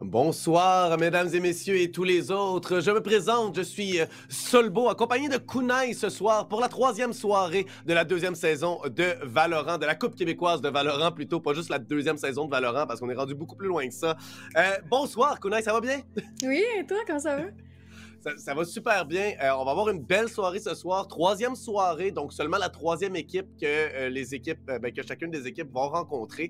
Bonsoir, mesdames et messieurs et tous les autres. Je me présente, je suis Solbo, accompagné de Kunai ce soir pour la troisième soirée de la deuxième saison de Valorant, de la Coupe québécoise de Valorant plutôt, pas juste la deuxième saison de Valorant parce qu'on est rendu beaucoup plus loin que ça. Bonsoir, Kunai, ça va bien? Oui, et toi, comment ça va? Ça va super bien. On va avoir une belle soirée ce soir. Troisième soirée, donc seulement la troisième équipe que les équipes, que chacune des équipes vont rencontrer.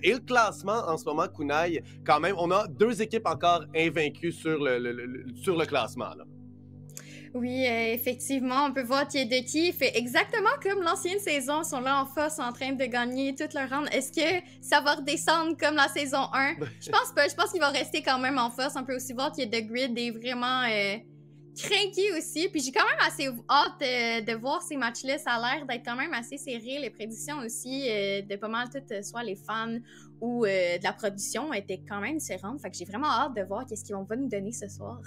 Et le classement en ce moment, Kunai, quand même, on a deux équipes encore invaincues sur le classement. Là. Oui, effectivement, on peut voir Tiedecky fait exactement comme l'ancienne saison. Ils sont là en force, en train de gagner toute leur round. Est-ce que ça va redescendre comme la saison 1? Je pense pas. Je pense qu'il va rester quand même en force. On peut aussi voir que The Grid est vraiment craqué aussi. Puis j'ai quand même assez hâte de voir ces matchs-là. Ça a l'air d'être quand même assez serré. Les prédictions aussi de pas mal toutes, soit les fans ou de la production étaient quand même différentes. Fait que j'ai vraiment hâte de voir qu'est-ce qu'ils vont nous donner ce soir.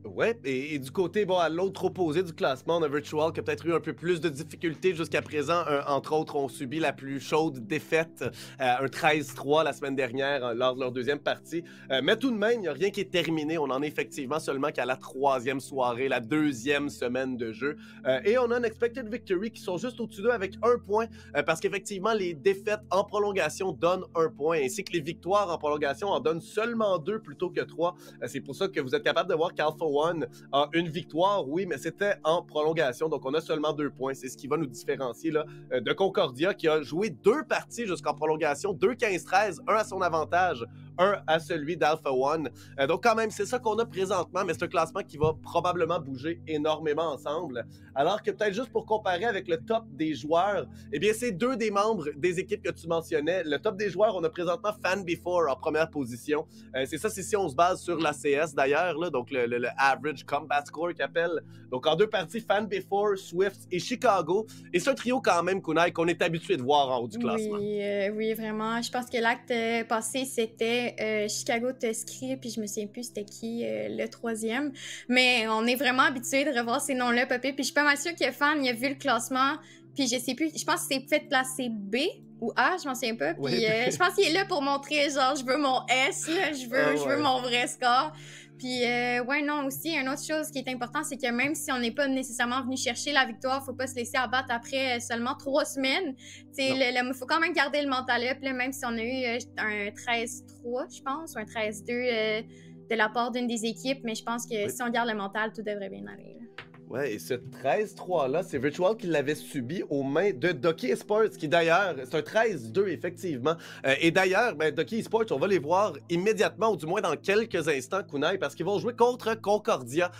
Ouais, et du côté, bon, à l'autre opposé du classement, on a Virtual qui a peut-être eu un peu plus de difficultés jusqu'à présent. Entre autres, ont subi la plus chaude défaite, un 13-3 la semaine dernière lors de leur deuxième partie. Mais tout de même, il n'y a rien qui est terminé. On en est effectivement seulement qu'à la troisième soirée, la deuxième semaine de jeu. Et on a un expected victory qui sont juste au-dessus d'eux avec un point, parce qu'effectivement, les défaites en prolongation donnent un point, ainsi que les victoires en prolongation en donnent seulement deux plutôt que trois. C'est pour ça que vous êtes capable de voir qu'Alpha One a une victoire, oui, mais c'était en prolongation, donc on a seulement 2 points. C'est ce qui va nous différencier là, de Concordia, qui a joué 2 parties jusqu'en prolongation, 2 15-13, un à son avantage, un à celui d'Alpha One. Donc quand même, c'est ça qu'on a présentement, mais c'est un classement qui va probablement bouger énormément ensemble. Alors que peut-être juste pour comparer avec le top des joueurs, eh bien c'est 2 des membres des équipes que tu mentionnais. Le top des joueurs, on a présentement Fan Before en première position. C'est ça, c'est si on se base sur l'ACS d'ailleurs, là, donc le Average Combat Score qu'ils appellent. Donc en 2 parties, Fan Before, Swift et Chicago. Et c'est un trio quand même, Kunai, qu'on est habitué de voir en haut du classement. Oui, vraiment. Je pense que l'acte passé, c'était Chicago Tuskegee, puis je me souviens plus c'était qui le troisième. Mais on est vraiment habitué de revoir ces noms-là, Papé. Puis je suis pas mal sûre que Fan, il a vu le classement, puis je sais plus, je pense que c'est peut-être placé B ou A, je m'en souviens pas. Puis Oui. je pense qu'il est là pour montrer, genre, je veux mon S, là, je veux mon vrai score. Puis, ouais, non, aussi, une autre chose qui est importante, c'est que même si on n'est pas nécessairement venu chercher la victoire, faut pas se laisser abattre après seulement 3 semaines. Il faut quand même garder le mental up, là, même si on a eu un 13-3, je pense, ou un 13-2 de la part d'une des équipes, mais je pense que si on garde le mental, tout devrait bien aller. Là. Ouais, et ce 13-3-là, c'est Virtual qui l'avait subi aux mains de Ducky Esports, qui d'ailleurs, c'est un 13-2, effectivement. Et d'ailleurs, Ducky Esports, on va les voir immédiatement, ou du moins dans quelques instants, Kunai, parce qu'ils vont jouer contre Concordia.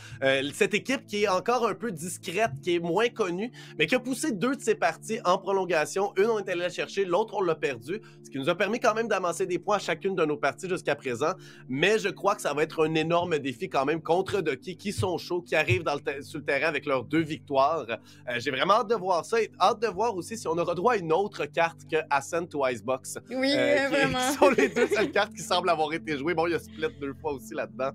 Cette équipe qui est encore un peu discrète, qui est moins connue, mais qui a poussé 2 de ses parties en prolongation. Une, on est allé la chercher, l'autre, on l'a perdue, ce qui nous a permis quand même d'amasser des points à chacune de nos parties jusqu'à présent. Mais je crois que ça va être un énorme défi quand même contre Ducky, qui sont chauds, qui arrivent sur le terrain avec leurs 2 victoires. J'ai vraiment hâte de voir ça et hâte de voir aussi si on aura droit à une autre carte que Ascent to Icebox. Oui, vraiment. Qui sont les 2 seules cartes qui semblent avoir été jouées. Bon, il y a Split 2 fois aussi là-dedans.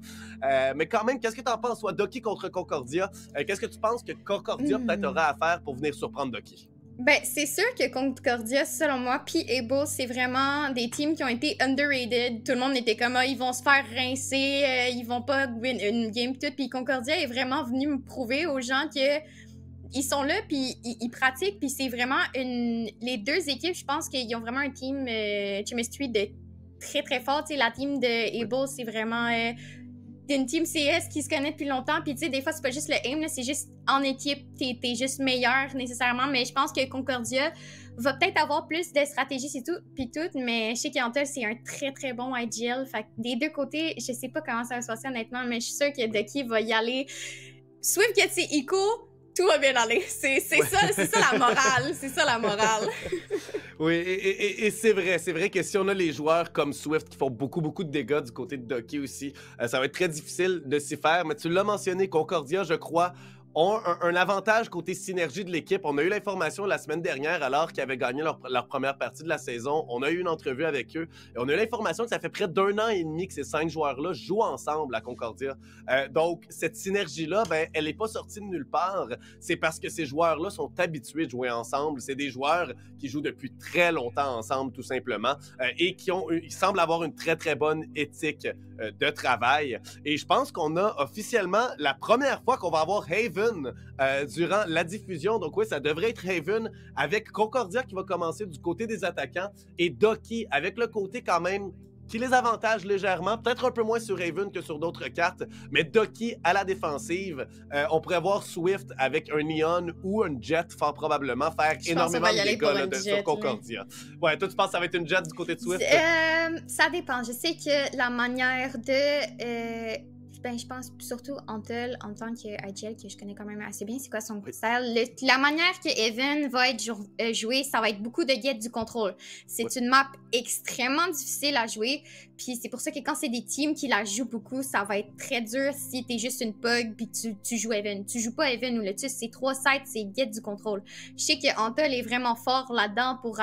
Mais quand même, qu'est-ce que tu en penses, soit Ducky contre Concordia? Qu'est-ce que tu penses que Concordia peut-être aura à faire pour venir surprendre Ducky? Ben, c'est sûr que Concordia, selon moi, puis Able, c'est vraiment des teams qui ont été underrated. Tout le monde était comme, ils vont se faire rincer, ils vont pas win une game toute. Puis Concordia est vraiment venu me prouver aux gens que ils sont là, puis ils pratiquent, puis c'est vraiment les 2 équipes, je pense qu'ils ont vraiment un team chemistry de très, très fort. Tu sais, la team de Able, c'est vraiment... une team CS qui se connaît depuis longtemps, puis tu sais, des fois, c'est pas juste le aim, là, c'est juste en équipe, t'es juste meilleur nécessairement, mais je pense que Concordia va peut-être avoir plus de stratégie, c'est tout, puis tout, mais chez Kiantel, c'est un très, très bon IGL, fait que des 2 côtés, je sais pas comment ça va se passer honnêtement, mais je suis sûre que Ducky va y aller. Swift get ses eco, tout va bien aller. C'est ça la morale. C'est ça la morale. Oui, et c'est vrai que si on a les joueurs comme Swift qui font beaucoup de dégâts du côté de Ducky aussi, ça va être très difficile de s'y faire. Mais tu l'as mentionné, Concordia, je crois, ont un avantage côté synergie de l'équipe. On a eu l'information la semaine dernière, alors qu'ils avaient gagné leur première partie de la saison. On a eu une entrevue avec eux et on a eu l'information que ça fait près d'1 an et demi que ces 5 joueurs-là jouent ensemble à Concordia. Donc, cette synergie-là, ben, elle n'est pas sortie de nulle part. C'est parce que ces joueurs-là sont habitués de jouer ensemble. C'est des joueurs qui jouent depuis très longtemps ensemble, tout simplement, et ils semblent avoir une très, très bonne éthique de travail. Et je pense qu'on a officiellement la première fois qu'on va avoir Haven durant la diffusion. Donc oui, ça devrait être Haven avec Concordia qui va commencer du côté des attaquants et Ducky avec le côté quand même qui les avantage légèrement, peut-être un peu moins sur Haven que sur d'autres cartes, mais Ducky à la défensive. On pourrait voir Swift avec un Neon ou un Jet fort probablement faire énormément de dégâts sur Concordia. Ouais, toi tu penses que ça va être une Jet du côté de Swift? Ça dépend. Je sais que la manière de... Ben, je pense surtout Antel en tant qu'Agile, que je connais quand même assez bien, c'est quoi son style. La manière que Evan va être joué, ça va être beaucoup de get du contrôle. C'est une map extrêmement difficile à jouer, puis c'est pour ça que quand c'est des teams qui la jouent beaucoup, ça va être très dur si t'es juste une pug puis tu joues Evan. Tu joues pas Evan ou Lotus, c'est 3 sites, c'est get du contrôle. Je sais que Antel est vraiment fort là-dedans pour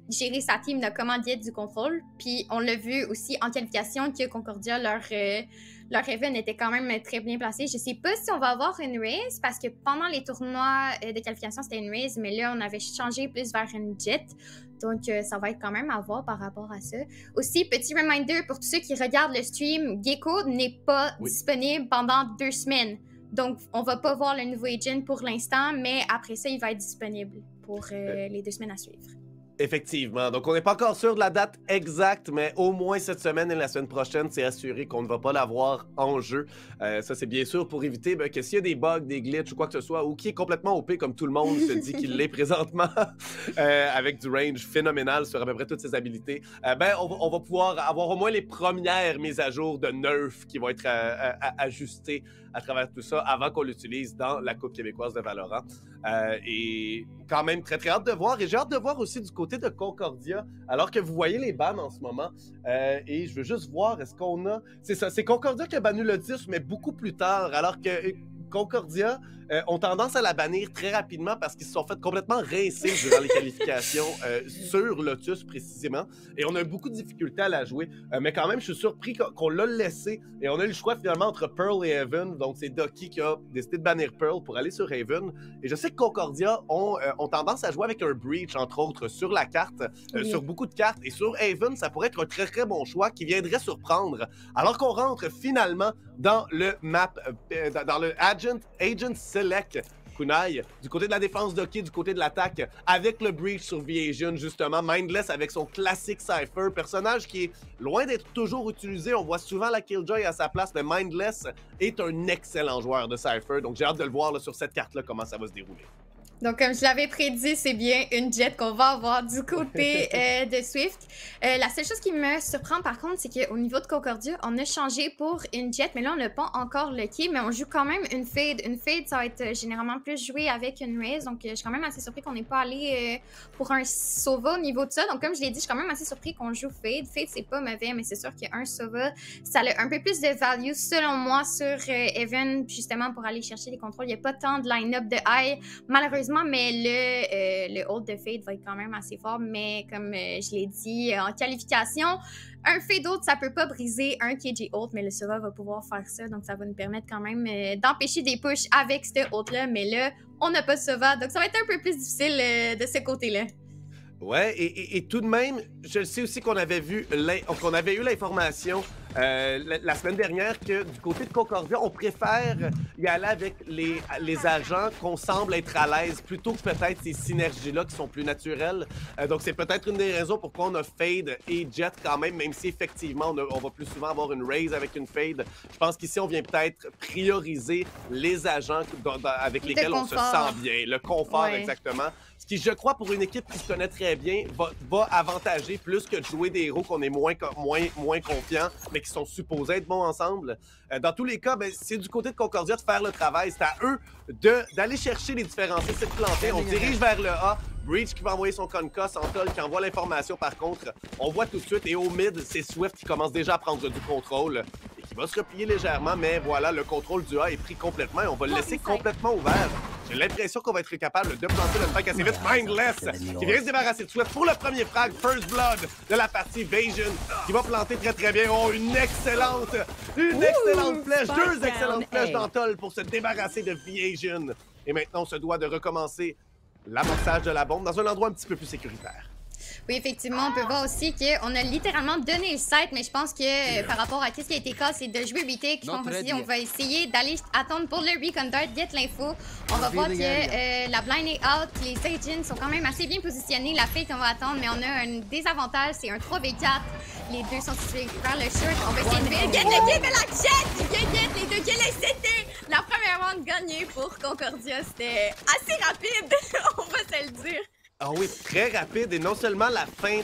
gérer sa team de comment get du contrôle, puis on l'a vu aussi en qualification que Concordia, leur Evan était quand même très bien placé. Je sais pas si on va avoir une raise parce que pendant les tournois de qualification, c'était une raise, mais là, on avait changé plus vers une jet. Donc, ça va être quand même à voir par rapport à ça. Aussi, petit reminder pour tous ceux qui regardent le stream, Gecko n'est pas disponible pendant 2 semaines. Donc, on va pas voir le nouveau agent pour l'instant, mais après ça, il va être disponible pour les 2 semaines à suivre. Effectivement. Donc, on n'est pas encore sûr de la date exacte, mais au moins cette semaine et la semaine prochaine, c'est assuré qu'on ne va pas l'avoir en jeu. Ça, c'est bien sûr pour éviter que s'il y a des bugs, des glitches ou quoi que ce soit, ou qui est complètement OP comme tout le monde se dit qu'il l'est présentement, avec du range phénoménal sur à peu près toutes ses habilités, on va pouvoir avoir au moins les premières mises à jour de nerf qui vont être ajustées à travers tout ça avant qu'on l'utilise dans la Coupe québécoise de Valorant. Et quand même très très hâte de voir. Et j'ai hâte de voir aussi du côté de Concordia, alors que vous voyez les bans en ce moment. Et je veux juste voir, est-ce qu'on a... C'est ça, c'est Concordia qui a banni le 10, mais beaucoup plus tard, alors que Concordia ont tendance à la bannir très rapidement parce qu'ils se sont fait complètement rincer durant les qualifications sur Lotus précisément. Et on a eu beaucoup de difficultés à la jouer. Mais quand même, je suis surpris qu'on l'a laissé. Et on a eu le choix finalement entre Pearl et Haven. Donc c'est Ducky qui a décidé de bannir Pearl pour aller sur Haven. Et je sais que Concordia ont tendance à jouer avec un Breach, entre autres, sur la carte, sur beaucoup de cartes. Et sur Haven, ça pourrait être un très très bon choix qui viendrait surprendre. Alors qu'on rentre finalement dans le map, dans le Agent Select Kunai, du côté de la défense Ducky, du côté de l'attaque, avec le Breach sur V-Asian, justement. Mindless avec son classique Cypher, personnage qui est loin d'être toujours utilisé. On voit souvent la Killjoy à sa place, mais Mindless est un excellent joueur de Cypher. Donc j'ai hâte de le voir là, sur cette carte-là, comment ça va se dérouler. Donc, comme je l'avais prédit, c'est bien une jet qu'on va avoir du côté de Swift. La seule chose qui me surprend, par contre, c'est qu'au niveau de Concordia, on a changé pour une jet, mais là, on n'a pas encore le key, mais on joue quand même une fade. Une fade, ça va être généralement plus joué avec une raise, donc je suis quand même assez surpris qu'on n'ait pas allé pour un Sova au niveau de ça. Donc, comme je l'ai dit, je suis quand même assez surpris qu'on joue fade. Fade, c'est pas mauvais, mais c'est sûr qu'un Sova, ça a un peu plus de value, selon moi, sur Evan, justement, pour aller chercher les contrôles. Il n'y a pas tant de line-up de high, malheureusement, mais le hold de fade va être quand même assez fort. Mais comme je l'ai dit, en qualification, un fade hold, ça peut pas briser un KJ hold, mais le Sova va pouvoir faire ça. Donc, ça va nous permettre quand même d'empêcher des pushs avec ce hold-là. Mais là, on n'a pas de Sova, donc ça va être un peu plus difficile de ce côté-là. Ouais, et tout de même, je le sais aussi qu'on avait eu l'information la semaine dernière que du côté de Concordia, on préfère y aller avec les agents qu'on semble être à l'aise plutôt que peut-être ces synergies-là qui sont plus naturelles. Donc c'est peut-être une des raisons pourquoi on a Fade et Jet quand même si effectivement on va plus souvent avoir une raise avec une Fade. Je pense qu'ici on vient peut-être prioriser les agents avec lesquels on se sent bien, le confort exactement. Ce qui, je crois, pour une équipe qui se connaît très bien, va avantager plus que de jouer des héros qu'on est moins confiants, mais qui sont supposés être bons ensemble. Dans tous les cas, c'est du côté de Concordia de faire le travail. C'est à eux d'aller chercher les différents sites de planter. On dirige vers le A. Breach qui va envoyer son concuss, Antol qui envoie l'information par contre. On voit tout de suite, et au mid, c'est Swift qui commence déjà à prendre du contrôle et qui qui va se replier légèrement, mais voilà, le contrôle du A est pris complètement et on va le laisser complètement ouvert. J'ai l'impression qu'on va être capable de planter le spike assez vite. Mindless qui vient se débarrasser de Swift pour le premier frag. First Blood de la partie Vasion qui va planter très bien. Oh, une excellente flèche. Deux excellentes flèches d'Antol pour se débarrasser de Vasion. Et maintenant, on se doit de recommencer l'amorçage de la bombe dans un endroit un petit peu plus sécuritaire. Oui, effectivement, on peut voir aussi qu'on a littéralement donné le set, mais je pense que par rapport à ce qui a été cassé, c'est de jouer retake. Donc aussi, on va essayer d'aller attendre pour le recon dart, get l'info. On va voir que la blind est out, les agents sont quand même assez bien positionnés. La fake, on va attendre, mais on a un désavantage, c'est un 3v4. Les deux sont situés vers le short. On va essayer de get le kill, mais la Jet qui vient get les deux kills. Et c'était la première round gagnée pour Concordia. C'était assez rapide, on va se le dire. Ah oui, très rapide. Et non seulement la fin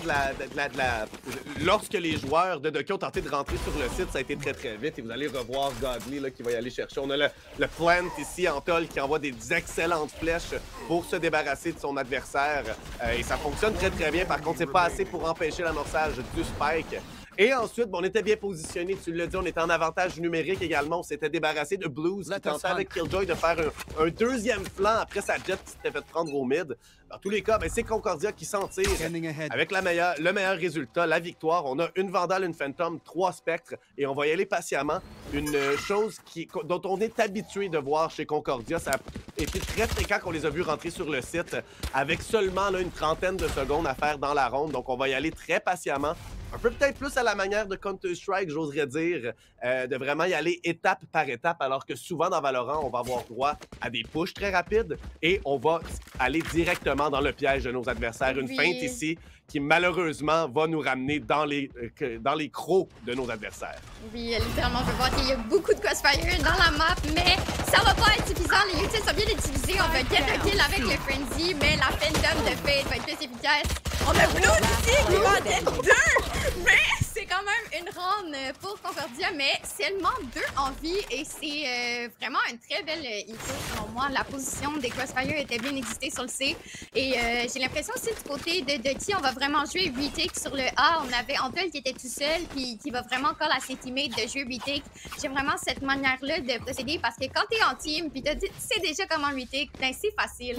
lorsque les joueurs de Doki ont tenté de rentrer sur le site, ça a été très vite. Et vous allez revoir Godly là, qui va y aller chercher. On a le plant ici, Antol, qui envoie des excellentes flèches pour se débarrasser de son adversaire. Et ça fonctionne très bien. Par contre, c'est pas assez pour empêcher l'amorçage du spike. Et ensuite, on était bien positionné, tu l'as dit, on était en avantage numérique également. On s'était débarrassé de Blues qui tentait avec Killjoy de faire un deuxième flanc après sa jet qui s'était fait prendre au mid. Dans tous les cas, c'est Concordia qui s'en tire avec le meilleur résultat, la victoire. On a une Vandale, une Phantom, 3 Spectres et on va y aller patiemment. Une chose dont on est habitué de voir chez Concordia, ça a été très fréquent qu'on les a vus rentrer sur le site avec seulement là, une trentaine de secondes à faire dans la ronde. Donc on va y aller très patiemment. Un peu peut-être plus à la manière de Counter-Strike, j'oserais dire, de vraiment y aller étape par étape, alors que souvent dans Valorant, on va avoir droit à des pushes très rapides et on va aller directement dans le piège de nos adversaires. Une feinte ici qui malheureusement va nous ramener dans les crocs de nos adversaires. Oui, littéralement, on peut voir qu'il y a beaucoup de crossfire dans la map, mais ça va pas être suffisant. Les utils sont bien utilisés. On va get le kill avec le Frenzy, mais la Phantom de Fate va être plus efficace. On a Blue ici qui va en get 2! Mais c'est quand même une round pour Concordia, mais seulement 2 en vie et c'est vraiment une très belle info selon moi. La position des crossfire était bien existée sur le C et j'ai l'impression aussi du côté de Doki, on va vraiment jouer retake sur le A. On avait Antol qui était tout seul puis qui va vraiment call à ses teammates de jouer retake. J'aime vraiment cette manière-là de procéder parce que quand t'es en team puis tu sais déjà comment retake, c'est facile.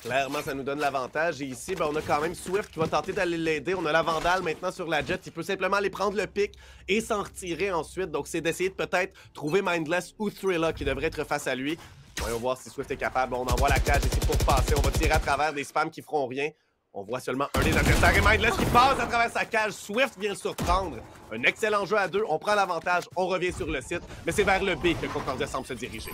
Clairement, ça nous donne l'avantage. Et ici, on a quand même Swift qui va tenter d'aller l'aider. On a la Vandale maintenant sur la Jet. Il peut simplement aller prendre le pic et s'en retirer ensuite. Donc, c'est d'essayer de peut-être trouver Mindless ou Thrilla qui devrait être face à lui. Voyons voir si Swift est capable. On envoie la cage ici pour passer. On va tirer à travers des spams qui feront rien. On voit seulement un des adversaires et Mindless qui passe à travers sa cage. Swift vient le surprendre. Un excellent jeu à 2. On prend l'avantage. On revient sur le site. Mais c'est vers le B que Concordia semble se diriger.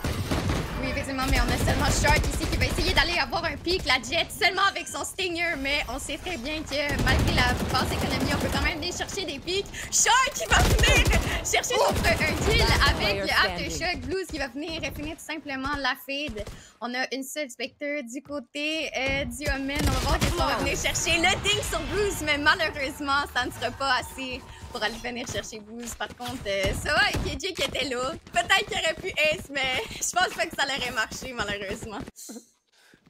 Oui, effectivement, mais on a seulement Shark ici qui va essayer d'aller avoir un pic, la Jet seulement avec son Stinger, mais on sait très bien que malgré la basse économie, on peut quand même venir chercher des pics. Shark qui va venir chercher un kill avec le Aftershock. Blues qui va venir finir tout simplement la fade. On a une seule Spectre du côté du Omen. On va voir qu'est-ce qu'on va venir chercher. Le ding sur Blues, mais malheureusement, ça ne sera pas assez pour aller venir chercher Blues. Par contre, ça va avec KJ qui était là. Peut-être qu'il aurait pu ace, mais je pense pas que ça aurait marché, malheureusement.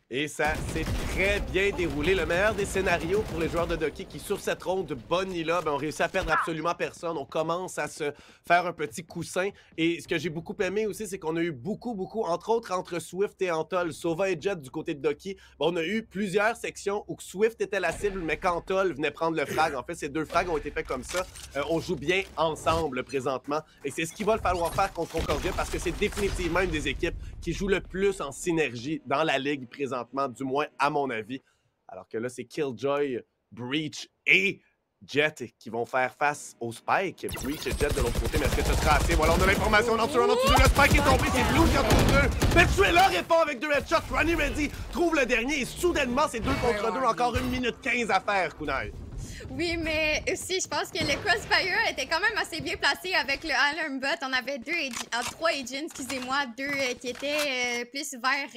Et ça s'est très bien déroulé. Le meilleur des scénarios pour les joueurs de Doki qui, sur cette ronde Bonnie-là, ont réussi à perdre absolument personne. On commence à se faire un petit coussin. Et ce que j'ai beaucoup aimé aussi, c'est qu'on a eu beaucoup, entre autres entre Swift et Antol, Sova et Jet du côté de Doki, on a eu plusieurs sections où Swift était la cible, mais qu'Antol venait prendre le frag. En fait, ces deux frags ont été faits comme ça. On joue bien ensemble présentement. Et c'est ce qu'il va falloir faire contre Concordia parce que c'est définitivement une des équipes qui joue le plus en synergie dans la ligue présentement, du moins à mon avis. Alors que là, c'est Killjoy, Breach et Jet qui vont faire face au Spike. Breach et Jet de l'autre côté, mais est-ce que ce sera assez? Voilà, on a l'information, on en tue un, le Spike est tombé, c'est Blue qui en trouve deux. Mais Thriller répond avec 2 headshots, Ronnie Ready trouve le dernier et soudainement, c'est 2 contre 2, encore 1 minute 15 à faire, Kunai. Oui, mais aussi, je pense que le Crossfire était quand même assez bien placé avec le Alarm Bot. On avait 3 agents, excusez-moi, 2 qui étaient plus vers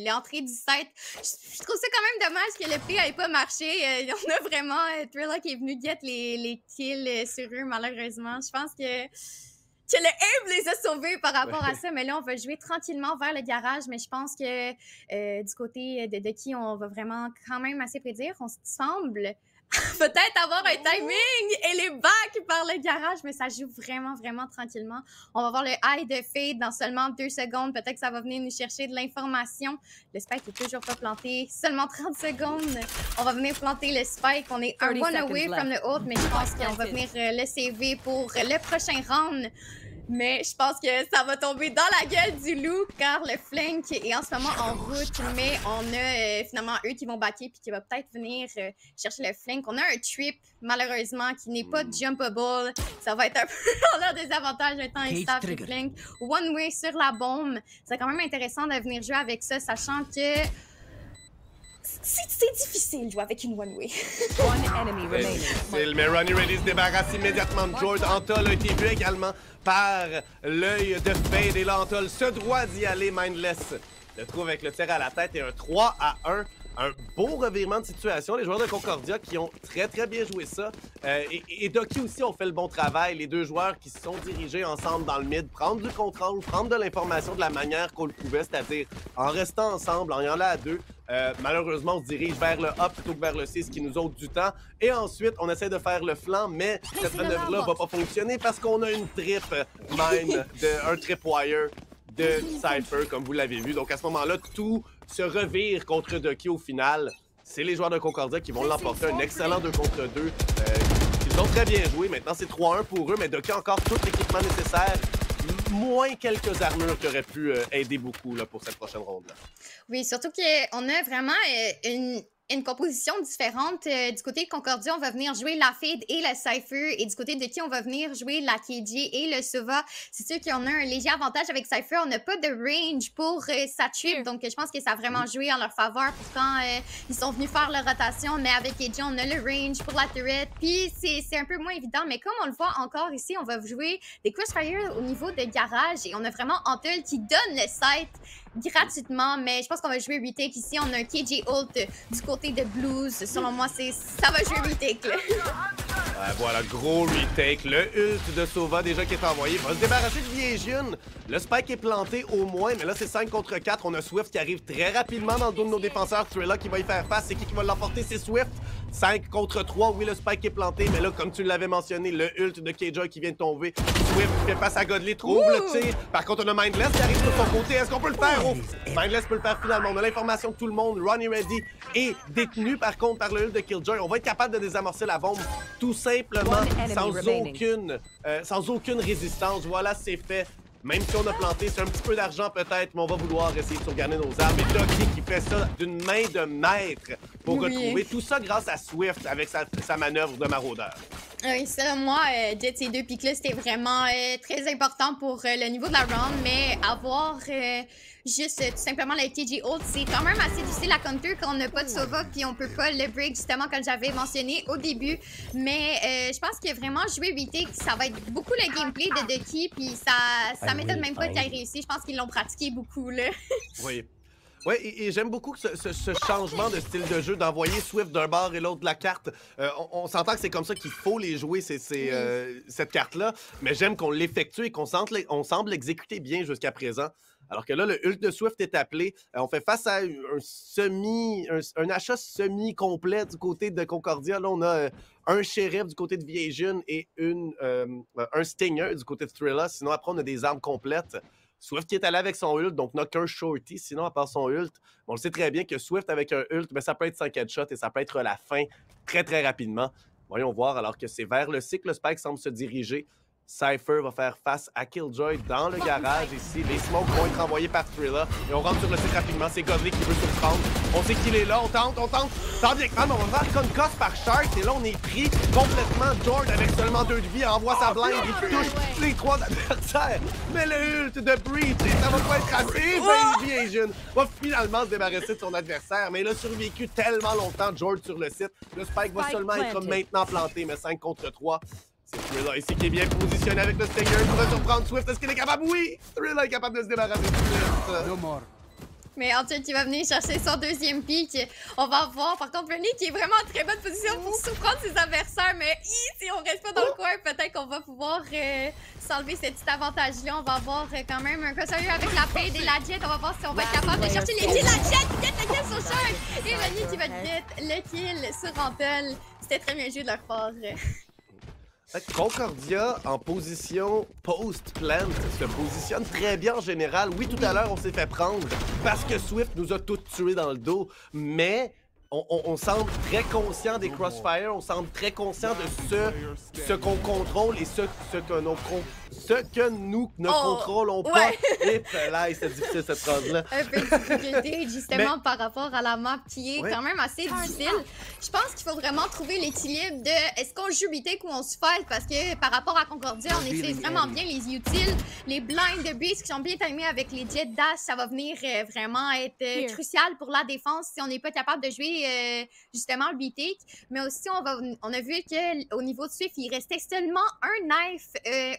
l'entrée du site. Je trouve ça quand même dommage que le play n'ait pas marché. On a vraiment Thrilla qui est venu get les kills sur eux, malheureusement. Je pense que le aim les a sauvés par rapport à ça, mais là, on va jouer tranquillement vers le garage, mais je pense que du côté de qui on va vraiment quand même assez prédire, on semble peut-être avoir un timing et les back par le garage, mais ça joue vraiment, vraiment tranquillement. On va voir le high de Fade dans seulement 2 secondes. Peut-être que ça va venir nous chercher de l'information. Le spike est toujours pas planté. Seulement 30 secondes. On va venir planter le spike. On est un one away from the hold, mais je pense qu'on va venir le saver pour le prochain round. Mais je pense que ça va tomber dans la gueule du loup car le flank est en ce moment en route. Mais on a finalement eux qui vont backer puis qui va peut-être venir chercher le flank. On a un trip malheureusement qui n'est pas jumpable. Ça va être un peu dans leur désavantage un temps instable du flank. One way sur la bombe. C'est quand même intéressant de venir jouer avec ça sachant que c'est difficile de jouer avec une one way. Mais Ronnie Ready se débarrasse immédiatement de Jord. Antol a été vu également par l'œil de Fade. Et là, Antol se doit d'y aller. Mindless le trouve avec le tir à la tête et un 3-1. Un beau revirement de situation. Les joueurs de Concordia qui ont très bien joué ça. Et Doki aussi ont fait le bon travail. Les deux joueurs qui se sont dirigés ensemble dans le mid, prendre du contrôle, prendre de l'information de la manière qu'on le pouvait, c'est-à-dire en restant ensemble, en y allant à deux. Malheureusement, on se dirige vers le A plutôt que vers le C, ce qui nous ôte du temps. Et ensuite, on essaie de faire le flanc, mais cette manœuvre-là va pas fonctionner parce qu'on a une trip mine, un tripwire de Cypher, comme vous l'avez vu. Donc à ce moment-là, tout se revire contre Doki au final. C'est les joueurs de Concordia qui vont l'emporter. Un excellent 2 contre 2. Ils ont très bien joué. Maintenant, c'est 3-1 pour eux, mais Doki a encore tout l'équipement nécessaire. Moins quelques armures qui auraient pu aider beaucoup là, pour cette prochaine ronde-là. Oui, surtout qu'on a vraiment une composition différente. Du côté de Concordia, on va venir jouer la Fade et le Cypher. Et du côté de qui on va venir jouer la KJ et le Sova. C'est sûr qu'on a un léger avantage avec Cypher. On n'a pas de range pour sa trip. Donc, je pense que ça a vraiment joué en leur faveur. Pourtant, ils sont venus faire leur rotation. Mais avec KJ, on a le range pour la turret. Puis, c'est un peu moins évident. Mais comme on le voit encore ici, on va jouer des crossfire au niveau de garage. Et on a vraiment Antol qui donne le site gratuitement, mais je pense qu'on va jouer retake ici. On a un KJ ult du côté de Blues. Selon moi, ça va jouer retake, là. Voilà, gros retake. Le ult de Sova déjà qui est envoyé. Va se débarrasser de Viejun. Le spike est planté au moins, mais là, c'est 5 contre 4. On a Swift qui arrive très rapidement dans le dos de nos défenseurs. Thrilla qui va y faire face. C'est qui va l'emporter? C'est Swift. 5 contre 3. Oui, le spike est planté, mais là, comme tu l'avais mentionné, le ult de KJ qui vient de tomber. Swift qui fait face à Godly, trouve le tir. Par contre, on a Mindless qui arrive de son côté. Est-ce qu'on peut le faire? Oh, Mindless peut le faire finalement. On a l'information que tout le monde, Ronnie Ready, est détenu par contre par le ult de Killjoy. On va être capable de désamorcer la bombe tout simplement sans aucune résistance. Voilà, c'est fait. Même si on a planté, c'est un petit peu d'argent peut-être, mais on va vouloir essayer de sauvegarder nos armes. Et Doki qui fait ça d'une main de maître pour retrouver tout ça grâce à Swift avec sa manœuvre de maraudeur. Oui, selon moi, Jet, ces 2 pics-là, c'était vraiment très important pour le niveau de la round, mais avoir juste tout simplement le KJ ult, c'est quand même assez difficile à counter quand on n'a pas de Sova puis on peut pas le break, justement, comme j'avais mentionné au début. Mais je pense que vraiment jouer retake, ça va être beaucoup le gameplay de Doki, puis ça m'étonne même pas qu'il ait réussi. Je pense qu'ils l'ont pratiqué beaucoup, là. Oui. Oui, et j'aime beaucoup ce changement de style de jeu, d'envoyer Swift d'un bord et l'autre de la carte. On s'entend que c'est comme ça qu'il faut les jouer, cette carte-là, mais j'aime qu'on l'effectue et qu'on semble l'exécuter bien jusqu'à présent. Alors que là, le ult de Swift est appelé. On fait face à un achat semi-complet du côté de Concordia. Là, on a un shérif du côté de Viejun et un stinger du côté de Thrilla. Sinon, après, on a des armes complètes. Swift qui est allé avec son ult, donc n'a qu'un shorty, sinon à part son ult. On le sait très bien que Swift avec un ult, ben, ça peut être 5 headshots et ça peut être la fin très rapidement. Voyons voir, alors que c'est vers le cycle, le Spike semble se diriger. Cypher va faire face à Killjoy dans le garage ici. Les smokes vont être envoyés par Thrilla. Et on rentre sur le site rapidement. C'est Godly qui veut surprendre. On sait qu'il est là. On tente. Tant bien que mal, on va faire concuss par Shark. Et là, on est pris complètement. Jord, avec seulement 2 de vie, envoie sa blind. Il touche les 3 adversaires. Mais le ult de Breach, ça va pas être assez. Viejun va finalement se débarrasser de son adversaire. Mais il a survécu tellement longtemps, Jord, sur le site. Le Spike va seulement être maintenant planté. Mais 5 contre 3. C'est Thrilla ici qui est bien positionné avec le Stinger. Il pourrait surprendre Swift. Est-ce qu'il est capable? Oui! Thrilla est capable de se débarrasser de Swift. No more. Mais ensuite, il va venir chercher son 2e pick. On va voir, par contre, Bernie qui est vraiment en très bonne position pour surprendre ses adversaires. Mais si on reste pas dans le coin, peut-être qu'on va pouvoir s'enlever ce petit avantage-là. On va avoir quand même un crossfire avec la Fade et la Jet. On va voir si on va être capable de chercher les kills. La Jet qui get le kill sur Shark. Et Bernie qui va get le kill sur Antol. C'était très bien joué de leur part. Concordia, en position post-plant, se positionne très bien en général. Oui, tout à l'heure, on s'est fait prendre parce que Swift nous a tous tués dans le dos, mais on semble très conscient des crossfire, on semble très conscient de ce qu'on contrôle et ce que nous ne contrôlons pas. Et là, c'est difficile cette phrase-là. Un peu de difficulté, justement, par rapport à la map qui est quand même assez difficile. Je pense qu'il faut vraiment trouver l'équilibre de est-ce qu'on joue B-Take ou on se fight, parce que par rapport à Concordia, on utilise vraiment bien les utiles, les blinds de base qui sont bien timés avec les jet dash, ça va venir vraiment être crucial pour la défense si on n'est pas capable de jouer justement le B-Take. Mais aussi, on a vu qu'au niveau de Swift, il restait seulement un knife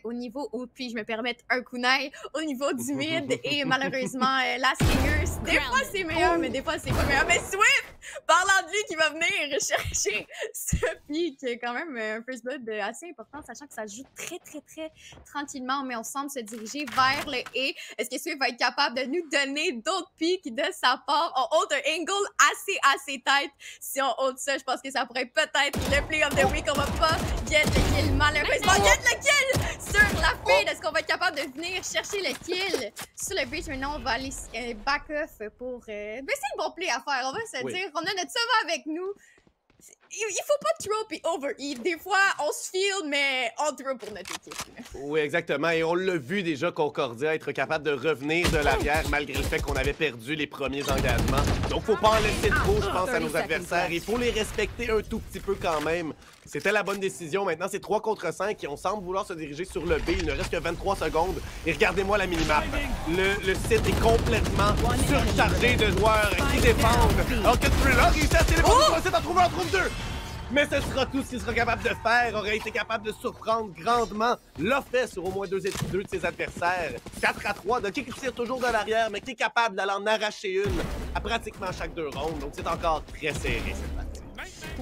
au niveau, puis je me permets un kunai au niveau du mid et malheureusement la Slingers. Des fois c'est meilleur, mais des fois c'est pas meilleur. Mais Swift, parlant de lui qui va venir chercher ce pick, qui est quand même un first blood assez important, sachant que ça joue très tranquillement, mais on semble se diriger vers le A. Est-ce que Swift va être capable de nous donner d'autres picks de sa part? On hold un angle assez tight. Si on hold ça, je pense que ça pourrait peut-être le play of the week. On va pas get le kill, malheureusement. Get le kill sur la fade. Est-ce qu'on va être capable de venir chercher le kill sur le bridge? Maintenant, on va aller back off pour... c'est le bon play à faire, on va se dire. On a notre sauveur avec nous. Il faut pas throw puis overheat. Des fois, on se feel, mais on throw pour notre équipe. Oui, exactement. Et on l'a vu déjà, Concordia, être capable de revenir de l'arrière malgré le fait qu'on avait perdu les premiers engagements. Donc, faut pas en laisser trop, je pense, à nos adversaires. Il faut les respecter un tout petit peu quand même. C'était la bonne décision. Maintenant, c'est 3 contre 5 et on semble vouloir se diriger sur le B. Il ne reste que 23 secondes. Et regardez-moi la minimap. Le site est complètement surchargé de joueurs qui défendent. Alors que Thriller réussit à se téléporter sur le site, en trouver un trouve deux. Mais ce sera tout ce qu'il sera capable de faire. Aurait été capable de surprendre grandement. L'a fait sur au moins deux de ses adversaires. 4-3, de qui tire toujours de l'arrière, mais qui est capable d'aller en arracher une à pratiquement chaque 2 rondes. Donc c'est encore très serré cette partie.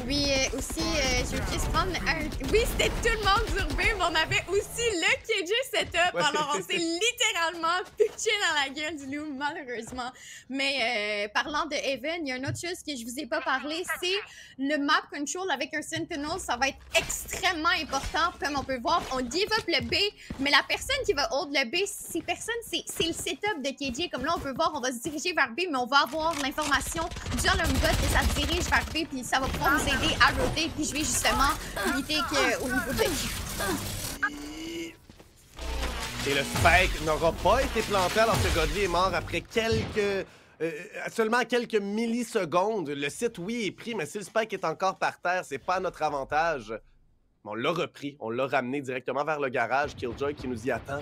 Oui, aussi, je veux juste prendre un... Oui, c'était tout le monde sur B, mais on avait aussi le KJ setup. Alors, on s'est littéralement pitché dans la gueule du loup, malheureusement. Mais parlant de Even, il y a une autre chose que je vous ai pas parlé, c'est le map control avec un Sentinel. Ça va être extrêmement important. Comme on peut voir, on give up le B, mais la personne qui va hold le B, c'est le setup de KJ. Comme là, on peut voir, on va se diriger vers B, mais on va avoir l'information du bot que ça se dirige vers B, puis ça va pouvoir nous aider à roter puis jouer justement éviter qu'au niveau de l'équipe. Et le spike n'aura pas été planté alors que Godly est mort après seulement quelques millisecondes. Le site, oui, est pris, mais si le spike est encore par terre, c'est pas à notre avantage. On l'a repris, on l'a ramené directement vers le garage. Killjoy qui nous y attend.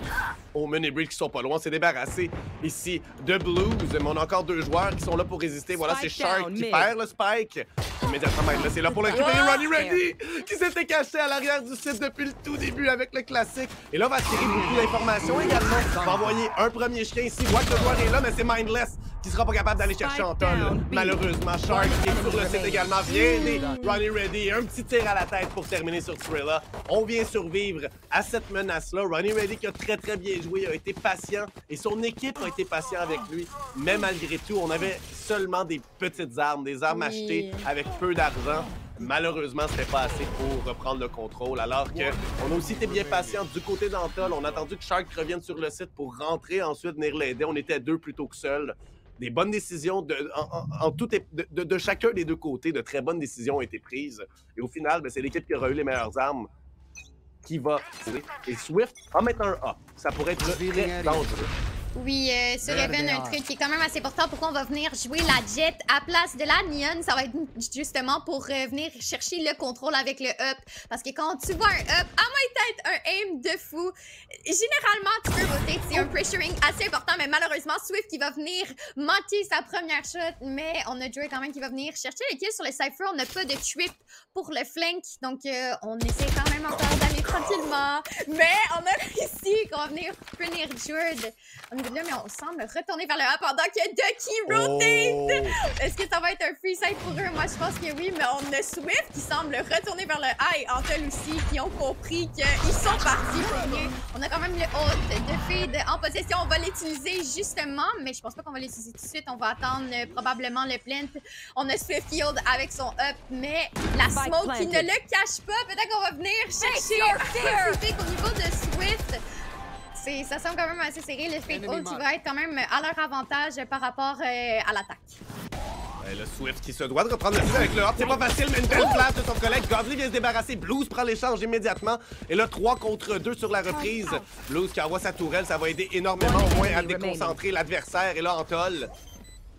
Omen et Breed qui sont pas loin, on s'est débarrassé ici de Blues. Mais on a encore 2 joueurs qui sont là pour résister. Voilà, c'est Shark qui perd le spike. Immédiatement, là, c'est là pour le récupérer. Ronnie Ready qui s'était caché à l'arrière du site depuis le tout début avec le classique. Et là, on va tirer beaucoup d'informations également. On va envoyer un premier chien ici. Voit que le joueur est là, mais c'est Mindless qui sera pas capable d'aller chercher Anton. Malheureusement, Shark qui est sur le site également vient aider Ronnie Ready. Un petit tir à la tête pour terminer sur Thriller. On vient survivre à cette menace-là. Ronnie Ready qui a très bien joué, a été patient et son équipe a été patient avec lui. Mais malgré tout, on avait seulement des petites armes, des armes achetées avec peu d'argent. Malheureusement, c'était pas assez pour reprendre le contrôle, alors qu'on a aussi été bien patient du côté d'Antol. On a attendu que Shark revienne sur le site pour rentrer, ensuite venir l'aider. On était 2 plutôt que seuls. Des bonnes décisions de chacun des 2 côtés. De très bonnes décisions ont été prises. Et au final, c'est l'équipe qui aura eu les meilleures armes qui va tirer. Et Swift en mettre un A. Ça pourrait être très dangereux. Oui, sur Even, un truc qui est quand même assez important. Pourquoi on va venir jouer la Jet à place de la Neon? Ça va être justement pour venir chercher le contrôle avec le up. Parce que quand tu vois un up, à moins d'être un aim de fou, généralement, tu peux voter. C'est un pressuring assez important, mais malheureusement, Swift qui va venir manquer sa première shot. Mais on a Joey quand même qui va venir chercher le kill sur le Cypher. On n'a pas de trip pour le flank. Donc, on essaie quand même encore d'aller tranquillement malheureusement. Mais on a réussi qu'on va venir punir Jord. On est là, mais on semble retourner vers le A pendant que Ducky rotate. Est-ce que ça va être un free side pour eux? Moi, je pense que oui, mais on a Swift qui semble retourner vers le A et Antel aussi, qui ont compris qu'ils sont partis pour mieux. On a quand même le ult de Fade en possession. On va l'utiliser justement, mais je pense pas qu'on va l'utiliser tout de suite. On va attendre probablement le plant. On a Swift Yield avec son up, mais la smoke qui ne le cache pas. Peut-être qu'on va venir chercher un pick au niveau de Swift. Ça semble quand même assez serré. Le Fade ult qui va être quand même à leur avantage par rapport à l'attaque. Le Swift qui se doit de reprendre le fil avec le hop. C'est pas facile, mais une belle flash de son collègue. Godly vient se débarrasser. Blues prend l'échange immédiatement. Et là, 3 contre 2 sur la reprise. Blues qui envoie sa tourelle. Ça va aider énormément au moins à déconcentrer l'adversaire. Et là, Antol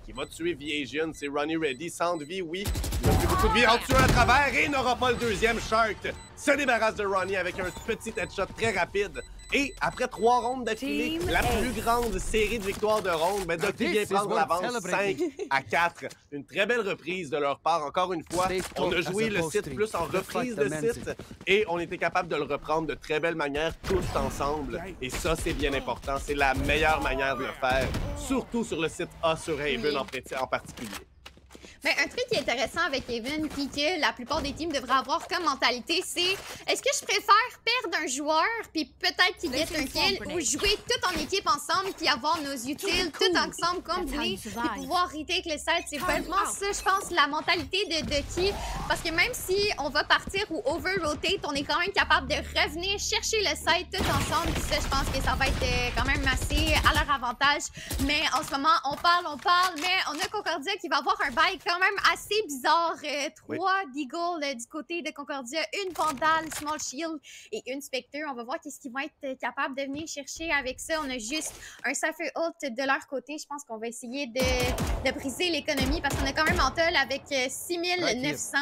qui va tuer Viasion. C'est Ronnie Ready. 100 de vie, oui. Il a plus beaucoup de vie en tuant à travers et n'aura pas le deuxième. Shark se débarrasse de Ronnie avec un petit headshot très rapide. Et après 3 rondes d'affilée, la plus grande série de victoires de ronde, ben Ducky vient prendre l'avance 5-4. Une très belle reprise de leur part. Encore une fois, on a joué le site plus en reprise de site et on était capable de le reprendre de très belle manière tous ensemble. Et ça, c'est bien important. C'est la meilleure manière de le faire, surtout sur le site A sur Haven en particulier. Mais un truc qui est intéressant avec Haven, puis que la plupart des teams devraient avoir comme mentalité, c'est est-ce que je préfère perdre un joueur, puis peut-être qu'il get un kill, ou jouer tout en équipe ensemble, puis avoir nos utiles tout ensemble combinés, puis pouvoir retake le site. C'est vraiment ça, je pense, la mentalité de Ducky. Parce que même si on va partir ou over-rotate, on est quand même capable de revenir chercher le site tout ensemble. Puis ça, je pense que ça va être quand même assez à leur avantage. Mais en ce moment, on parle, mais on a Concordia qui va avoir un bail quand même assez bizarre. 3 Deagle du côté de Concordia, une Vandal, Small Shield et une Spectre. On va voir qu'est-ce qu'ils vont être capables de venir chercher avec ça. On a juste un Cypher ult de leur côté. Je pense qu'on va essayer de briser l'économie parce qu'on a quand même Antol avec 6900.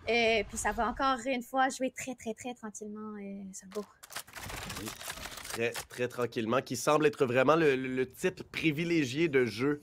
Puis ça va encore une fois jouer très tranquillement. Ça va. Très tranquillement, qui semble être vraiment le type privilégié de jeu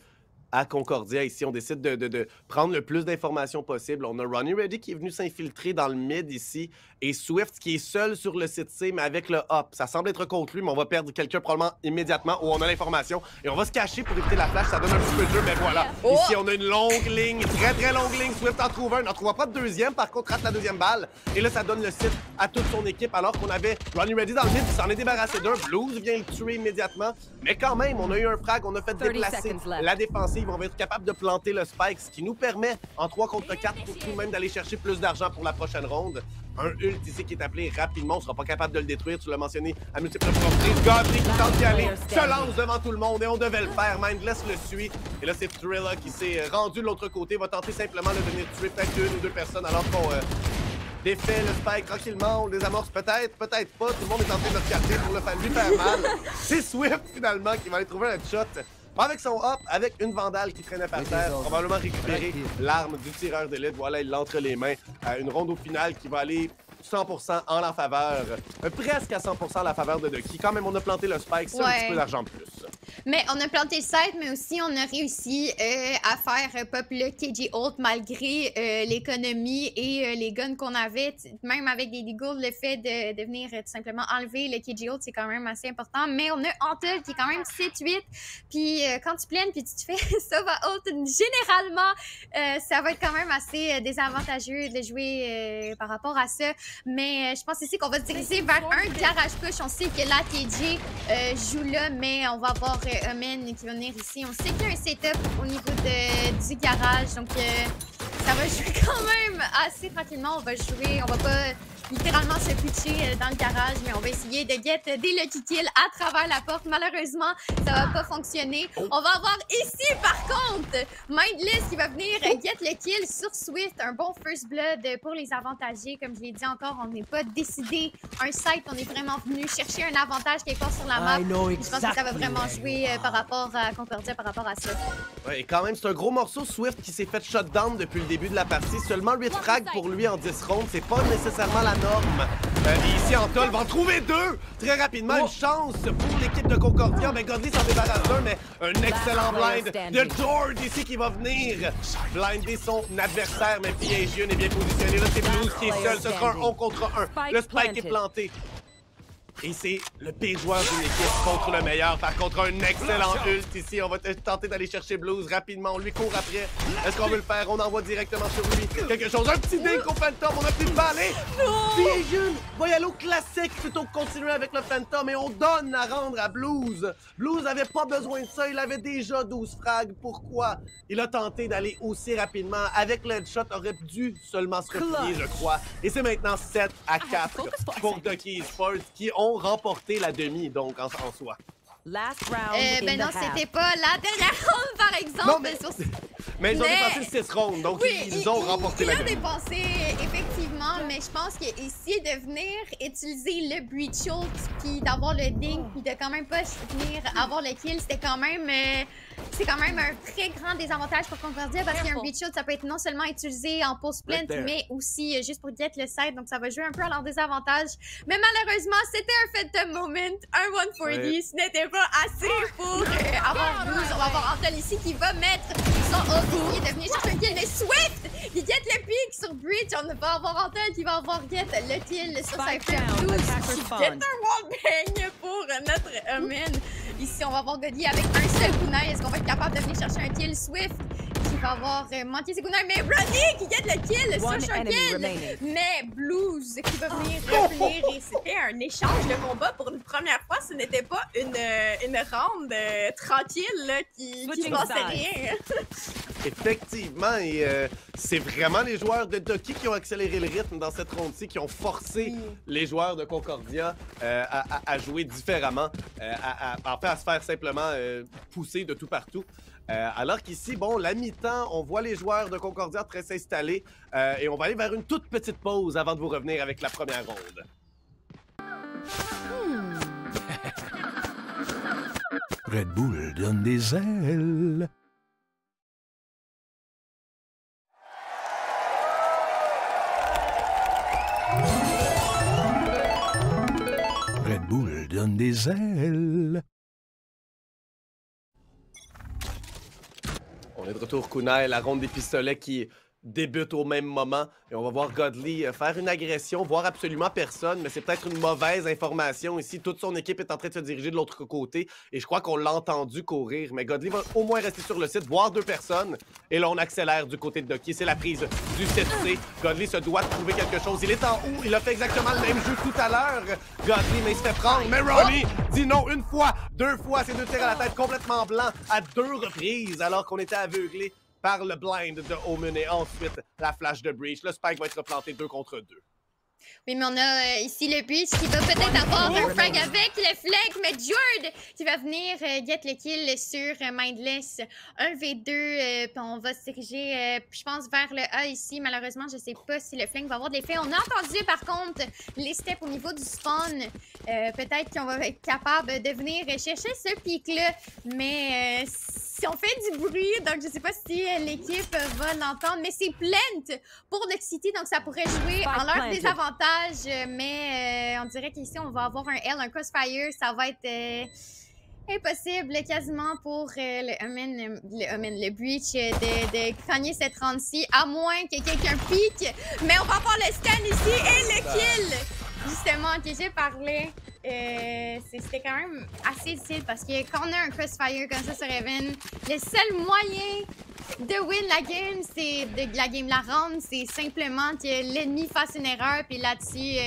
à Concordia. Ici, on décide de prendre le plus d'informations possible. On a Ronnie Ready qui est venu s'infiltrer dans le mid ici et Swift qui est seul sur le site C, mais avec le hop. Ça semble être contre lui, mais on va perdre quelqu'un probablement immédiatement où on a l'information et on va se cacher pour éviter la flash. Ça donne un petit peu de jeu, mais voilà. Ici, on a une longue ligne, très longue ligne. Swift en trouve un, n'en trouvera pas de deuxième. Par contre, rate la deuxième balle. Et là, ça donne le site à toute son équipe alors qu'on avait Ronnie Ready dans le mid. Il s'en est débarrassé d'un. Blues vient le tuer immédiatement. Mais quand même, on a eu un frag. On a fait déplacer la défensive. On va être capable de planter le spike, ce qui nous permet, en 3 contre 4, pour tout de même d'aller chercher plus d'argent pour la prochaine ronde. Un ult ici qui est appelé rapidement, on sera pas capable de le détruire, tu l'as mentionné à multiples reprises. Godly qui tente d'y aller, se lance devant tout le monde et on devait le faire. Mindless le suit. Et là, c'est Thrilla qui s'est rendu de l'autre côté, va tenter simplement de venir tuer peut-être 1 ou 2 personnes alors qu'on défait le spike tranquillement, on les amorce peut-être pas. Tout le monde est en train de le regarder pour lui faire mal. C'est Swift finalement qui va aller trouver un shot. Pas avec son hop, avec une Vandale qui traînait par terre, probablement récupérer l'arme du tireur d'élite. Voilà, il l'entre les mains à une ronde au final qui va aller 100% en la faveur, presque à 100% en la faveur de Ducky. Quand même, on a planté le spike, c'est un petit peu d'argent de plus. Mais on a planté le site, mais aussi on a réussi à faire pop le KJ ult malgré l'économie et les guns qu'on avait. Même avec des Deagle, le fait de venir tout simplement enlever le KJ ult, c'est quand même assez important. Mais on a Antol qui est quand même 7-8. Puis quand tu plaines, puis tu te fais Sova ult, généralement, ça va être quand même assez désavantageux de jouer par rapport à ça. Mais je pense ici qu'on va se diriger vers un garage push. On sait que la TJ joue là, mais on va avoir Omen qui va venir ici. On sait qu'il y a un setup au niveau du garage, donc ça va jouer quand même assez tranquillement. On va pas littéralement se pitcher dans le garage, mais on va essayer de get des lucky kills à travers la porte. Malheureusement, ça va pas fonctionner. On va avoir ici, par contre, Mindless qui va venir get le kill sur Swift. Un bon first blood pour les avantager. Comme je l'ai dit encore, on n'est pas décidé un site. On est vraiment venu chercher un avantage quelque part sur la map. Je pense que ça va vraiment jouer par rapport à Concordia, par rapport à ça. Ouais, et quand même, c'est un gros morceau. Swift qui s'est fait shutdown depuis le début de la partie. Seulement 8 frags pour lui en 10 rondes. C'est pas nécessairement la norme. Et ici, Antol va en trouver 2 très rapidement. Une chance pour l'équipe de Concordia. Mais Godly s'en débarrasse d'un, mais un excellent blind de Jord ici qui va venir blinder son adversaire. Mais Viasion est bien positionné. Là, c'est Blues qui est seul. Ce sera un 1 contre 1. Le spike est planté. Et c'est le pire joueur d'une équipe contre le meilleur. Par contre, un excellent ult ici. On va tenter d'aller chercher Blues rapidement. On lui court après. Est-ce qu'on veut le faire? On envoie directement sur lui. Quelque chose. Un petit ding au Phantom. On a plus de balles. Vision va y aller au classique plutôt que continuer avec le Phantom. Et on donne à rendre à Blues. Blues n'avait pas besoin de ça. Il avait déjà 12 frags. Pourquoi? Il a tenté d'aller aussi rapidement. Avec le headshot, aurait dû seulement se replier, je crois. Et c'est maintenant 7-4 pour Ducky Esports qui ont remporté la demi, donc en soi. Ben non, c'était pas la dernière ronde, par exemple. Non, mais ils ont dépassé 6 rondes, donc oui, ils ont remporté la demi. Ils ont dépassé, effectivement, mais je pense qu'ici, de venir utiliser le breach ult, puis d'avoir le ding, puis de quand même pas venir avoir le kill, c'était quand même... c'est quand même un très grand désavantage pour Concordia parce qu'un breach ult, ça peut être non seulement utilisé en post-plant, mais aussi juste pour get le side, donc ça va jouer un peu à leur désavantage. Mais malheureusement, c'était un Phantom Moment, un 140, ce n'était pas assez pour avoir Blues. On va avoir Antel ici qui va mettre son ult ici et de venir chercher un kill, mais Swift, il get le pick sur breach, on va avoir Antel qui va avoir get le kill sur Cypher. Blues qui get un wallbang pour notre Omen. Ici, on va avoir Godly avec un seul kunai. Est-ce qu'on va être capable de venir chercher un kill? Swift qui va avoir manqué ses kunai, mais Rodney qui gagne le kill sur un kill. Mais Blues qui va venir revenir et c'était un échange de combat pour une première fois. Ce n'était pas une ronde tranquille là, qui passait rien. Effectivement, et c'est vraiment les joueurs de Ducky qui ont accéléré le rythme dans cette ronde-ci, qui ont forcé les joueurs de Concordia à jouer différemment, en fait à se faire simplement pousser de tout partout. Alors qu'ici, bon, la mi-temps, on voit les joueurs de Concordia très s'installer et on va aller vers une toute petite pause avant de vous revenir avec la première ronde. Red Bull donne des ailes. Red Bull donne des ailes. On est de retour, Kunai, la ronde des pistolets qui débute au même moment. Et on va voir Godly faire une agression, voir absolument personne, mais c'est peut-être une mauvaise information ici. Toute son équipe est en train de se diriger de l'autre côté et je crois qu'on l'a entendu courir. Mais Godly va au moins rester sur le site, voir 2 personnes. Et là, on accélère du côté de Ducky. C'est la prise du 7C. Godly se doit de trouver quelque chose. Il est en haut. Il a fait exactement le même jeu tout à l'heure. Godly, mais il se fait prendre. Mais Ronnie dit non une fois, 2 fois. C'est 2 tirs à la tête complètement blanc à 2 reprises alors qu'on était aveuglé par le blind de Omen et ensuite la flash de Breach. Le Spike va être replanté 2 contre 2. Oui, mais on a ici le Breach qui va peut-être avoir un frag avec le flank, mais Jord qui va venir get le kill sur Mindless. 1v2, puis on va se diriger, je pense, vers le A ici. Malheureusement, je sais pas si le flank va avoir de l'effet. On a entendu, par contre, les steps au niveau du spawn. Peut-être qu'on va être capable de venir chercher ce pic-là, mais si on fait du bruit, donc je sais pas si l'équipe va l'entendre, mais c'est Plant pour Duck City, donc ça pourrait jouer en leur désavantage, mais on dirait qu'ici on va avoir un L, un crossfire, ça va être impossible quasiment pour le Breach de gagner cette ronde-ci, à moins que quelqu'un pique, mais on va avoir le stun ici et le kill, justement, que j'ai parlé. C'était quand même assez difficile parce que quand on a un crossfire comme ça sur Evan, le seul moyen de win la game, c'est la round, c'est simplement que l'ennemi fasse une erreur, puis là-dessus,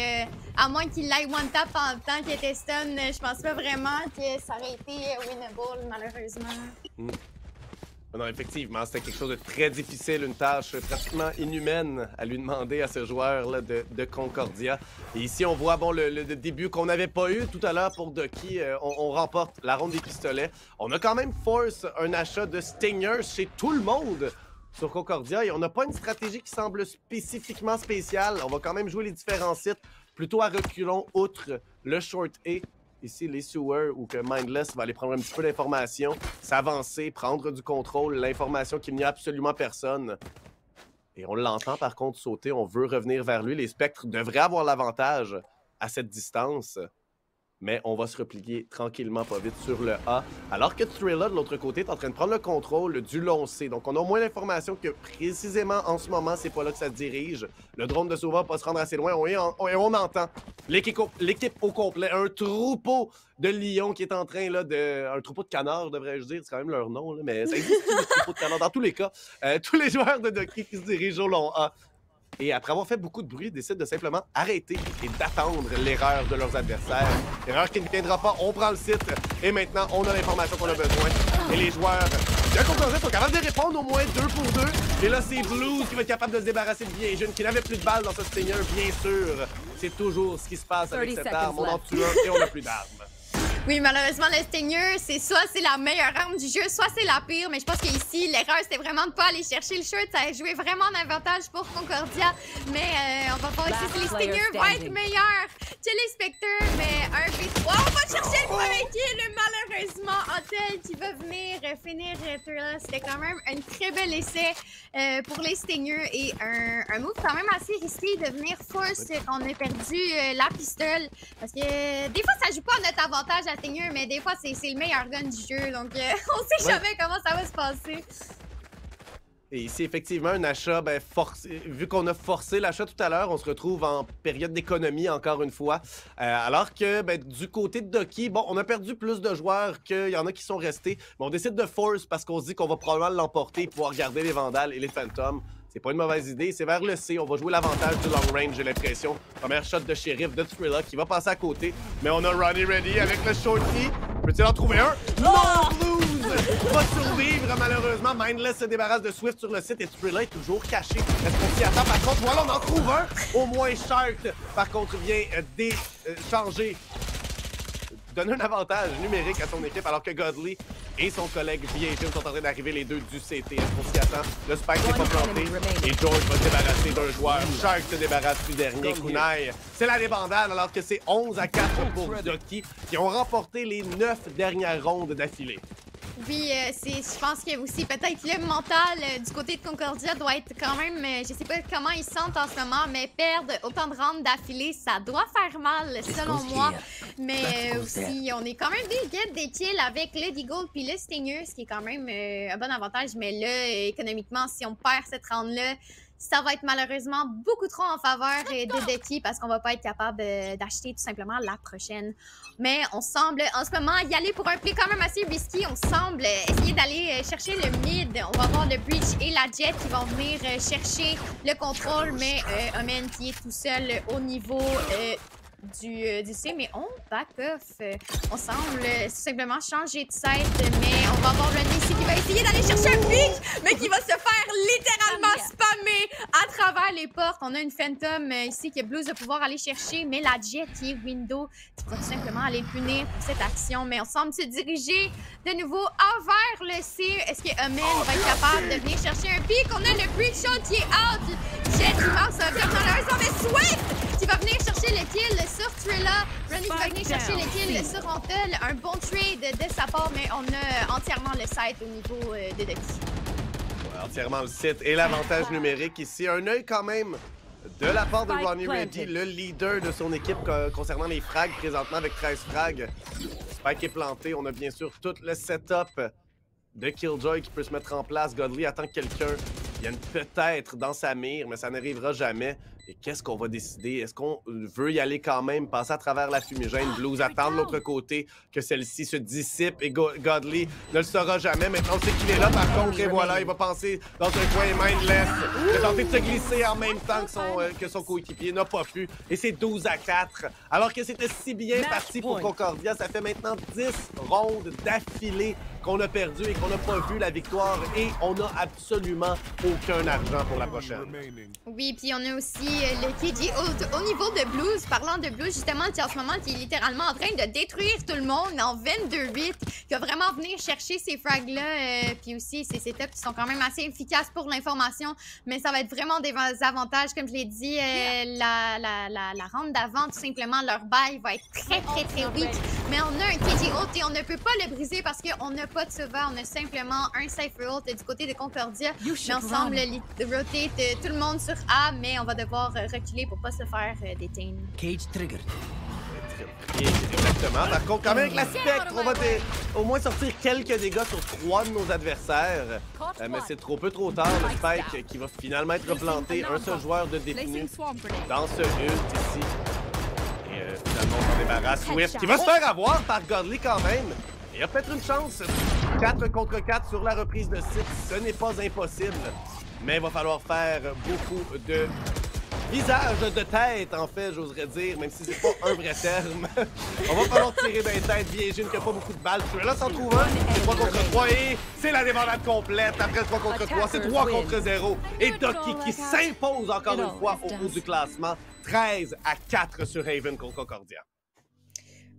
à moins qu'il l'aille one tap en même temps qu'il était stun, je pense pas vraiment que ça aurait été winnable, malheureusement. Non, effectivement, c'était quelque chose de très difficile, une tâche pratiquement inhumaine à lui demander à ce joueur-là de Concordia. Et ici, on voit bon, le début qu'on n'avait pas eu tout à l'heure pour Ducky. On remporte la ronde des pistolets. On a quand même force un achat de Stingers chez tout le monde sur Concordia et on n'a pas une stratégie qui semble spécifiquement spéciale. On va quand même jouer les différents sites plutôt à reculons, outre le short A. Ici, les sewers ou que Mindless va aller prendre un petit peu d'informations, s'avancer, prendre du contrôle, l'information qu'il n'y a absolument personne. Et on l'entend par contre sauter, on veut revenir vers lui. Les spectres devraient avoir l'avantage à cette distance. Mais on va se replier tranquillement, pas vite, sur le A. Alors que Thrilla, de l'autre côté, est en train de prendre le contrôle du long C. Donc, on a moins d'informations que précisément en ce moment, c'est pas là que ça se dirige. Le drone de Sova va pas se rendre assez loin. On entend l'équipe au complet. Un troupeau de lions qui est en train, là, un troupeau de canards, devrais-je dire. C'est quand même leur nom, là, mais ça existe, le troupeau de canards. Dans tous les cas, tous les joueurs de Doki qui se dirigent au long A. Et après avoir fait beaucoup de bruit, décident de simplement arrêter et d'attendre l'erreur de leurs adversaires. Erreur qui ne viendra pas, on prend le site et maintenant on a l'information qu'on a besoin. Et les joueurs de Concordia sont capables de répondre au moins 2 pour 2. Et là, c'est Blues qui va être capable de se débarrasser de bien jeune, qui n'avait plus de balles dans ce Stinger, bien sûr. C'est toujours ce qui se passe avec cette arme. On en tue un et on n'a plus d'armes. Oui, malheureusement, le Stinger, soit c'est la meilleure arme du jeu, soit c'est la pire. Mais je pense qu'ici, l'erreur, c'était vraiment de ne pas aller chercher le shirt. Ça a joué vraiment en avantage pour Concordia. Mais on va voir ici si les Stinger vont être meilleurs que les Spectres. Mais 1v3, on va chercher le premier kill. Malheureusement, Hotel qui va venir finir Thrilla. C'était quand même un très bel essai pour les Stinger. Et un move quand même assez risqué de venir force qu'on ait perdu la pistole. Parce que des fois, ça joue pas à notre avantage à Stinger, mais des fois, c'est le meilleur gun du jeu. Donc, on sait jamais comment ça va se passer. Et ici, effectivement, un achat forcé. Vu qu'on a forcé l'achat tout à l'heure, on se retrouve en période d'économie encore une fois. Alors que du côté de Doki, bon, on a perdu plus de joueurs qu'il y en a qui sont restés. Mais on décide de force parce qu'on se dit qu'on va probablement l'emporter et pouvoir garder les Vandals et les Phantoms. C'est pas une mauvaise idée, c'est vers le C. On va jouer l'avantage du long range, j'ai l'impression. Première shot de shérif de Thrilla qui va passer à côté. Mais on a Ronnie ready avec le shorty. Peut-il en trouver un? Non! Blues va survivre malheureusement. Mindless se débarrasse de Swift sur le site et Thrilla est toujours caché. Est-ce qu'on s'y attend? Par contre, voilà, on en trouve un. Au moins Shark, par contre, vient changer. Donne un avantage numérique à son équipe alors que Godly et son collègue Viejin sont en train d'arriver les deux du CT. Est-ce qu'on s'y attend? Le spike n'est pas planté et George va se débarrasser d'un joueur. Shark se débarrasse du dernier. Kunai, c'est la débandade alors que c'est 11-4 pour Doki qui ont remporté les 9 dernières rondes d'affilée. Oui, je pense que aussi peut-être le mental du côté de Concordia doit être quand même, je sais pas comment ils se sentent en ce moment, mais perdre autant de rounds d'affilée, ça doit faire mal selon moi. Mais aussi, on est quand même des kills avec le Deagle puis le Stinger, ce qui est quand même un bon avantage. Mais là, économiquement, si on perd cette round-là, ça va être malheureusement beaucoup trop en faveur de Doki parce qu'on va pas être capable d'acheter tout simplement la prochaine. Mais on semble en ce moment y aller pour un play quand même assez risky. On semble essayer d'aller chercher le mid. On va avoir le Breach et la Jet qui vont venir chercher le contrôle. Mais Omen qui est tout seul au niveau du C, mais on back off. On semble tout simplement changer de side, mais on va avoir le ici qui va essayer d'aller chercher un pic, mais qui va se faire littéralement spammer à travers les portes. On a une Phantom ici que Blues va pouvoir aller chercher, mais la Jet qui est window qui va tout simplement aller punir pour cette action, mais on semble se diriger de nouveau envers le C. Est-ce que Omen va être capable de venir chercher un pic? On a le Break Shot qui est out. Jet qui marche sur le malheureusement, mais Swift qui va venir chercher le kill sur Thrilla. Ronnie qui va venir chercher le kill sur Antel. Un bon trade de sa part, mais on a entièrement le site au niveau de Doki. Ouais, entièrement le site et l'avantage numérique ici. Un œil quand même de la part de Ronnie Reddy, le leader de son équipe concernant les frags présentement avec 13 frags. Spike est planté. On a bien sûr tout le setup de Killjoy qui peut se mettre en place. Godly attend que quelqu'un vienne peut-être dans sa mire, mais ça n'arrivera jamais. Et qu'est-ce qu'on va décider? Est-ce qu'on veut y aller quand même, passer à travers la fumigène? Blues attend de l'autre côté que celle-ci se dissipe et Godly ne le saura jamais. Maintenant, on sait qu'il est là par contre et voilà, il va penser dans un coin Mindless. Il a tenté de se glisser en même temps que son coéquipier n'a pas pu. Et c'est 12-4. Alors que c'était si bien parti pour Concordia, ça fait maintenant 10 rondes d'affilée qu'on a perdu et qu'on n'a pas vu la victoire et on n'a absolument aucun argent pour la prochaine. Oui, puis on a aussi le KG au niveau de Blues. Parlant de Blues, justement, qui en ce moment qui est littéralement en train de détruire tout le monde en 22-8, qui va vraiment venir chercher ces frags-là, puis aussi ces setups qui sont quand même assez efficaces pour l'information, mais ça va être vraiment des avantages, comme je l'ai dit, la ronde d'avant, tout simplement, leur bail va être très weak, mais on a un KG ult et on ne peut pas le briser parce qu'on n'a pas de sauveur, on a simplement un Cypher ult du côté de Concordia, mais on semble rotate tout le monde sur A, mais on va devoir reculer pour pas se faire déteindre. Cage triggered. Exactement. Exactement. Par contre, quand même, avec la Spectre, on va au moins sortir quelques dégâts sur 3 de nos adversaires. Mais c'est trop peu trop tard. Le Spike qui va finalement être replanté. Un seul joueur de détenu dans ce ult ici. Et finalement, on s'en débarrasse. Swift qui va se faire avoir par Godly quand même. Il y a peut-être une chance. 4 contre 4 sur la reprise de site. Ce n'est pas impossible. Mais il va falloir faire beaucoup de visage de tête, en fait, j'oserais dire, même si c'est pas un vrai terme. On va falloir tirer dans les têtes. Viegine qui a pas beaucoup de balles. Là, s'en trouve un. C'est 3 contre 3 et c'est la débandade complète. Après 3 contre 3, c'est 3 contre 0. Et Ducky qui s'impose encore une fois au bout du classement. 13-4 sur Haven contre Concordia.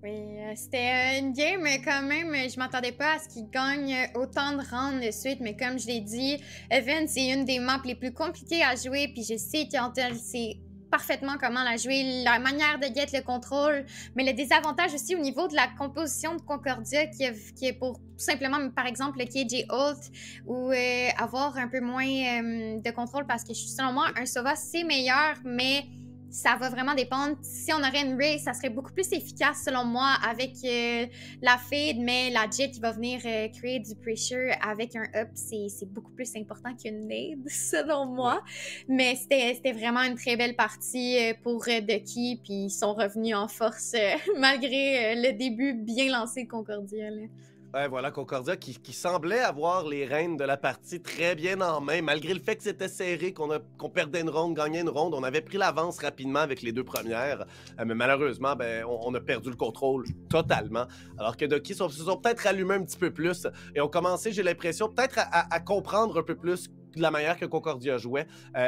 Oui, c'était une game quand même, je m'attendais pas à ce qu'il gagne autant de rounds de suite, mais comme je l'ai dit, Haven, c'est une des maps les plus compliquées à jouer, puis je sais qu'Antel sait parfaitement comment la jouer, la manière de get le contrôle, mais le désavantage aussi au niveau de la composition de Concordia qui est pour tout simplement, par exemple, le KJ Ult ou avoir un peu moins de contrôle parce que selon moi, un Sova c'est meilleur, mais ça va vraiment dépendre. Si on aurait une Ray, ça serait beaucoup plus efficace selon moi avec la fade, mais la Jet qui va venir créer du pressure avec un up, c'est beaucoup plus important qu'une nade selon moi. Mais c'était vraiment une très belle partie pour Ducky, puis ils sont revenus en force malgré le début bien lancé de Concordia. Là. Ouais, voilà, Concordia qui semblait avoir les rênes de la partie très bien en main, malgré le fait que c'était serré, qu'on perdait une ronde, gagnait une ronde. On avait pris l'avance rapidement avec les 2 premières, mais malheureusement, ben, on a perdu le contrôle totalement. Alors que Ducky se sont peut-être allumés un petit peu plus et ont commencé, j'ai l'impression, peut-être à comprendre un peu plus de la manière que Concordia jouait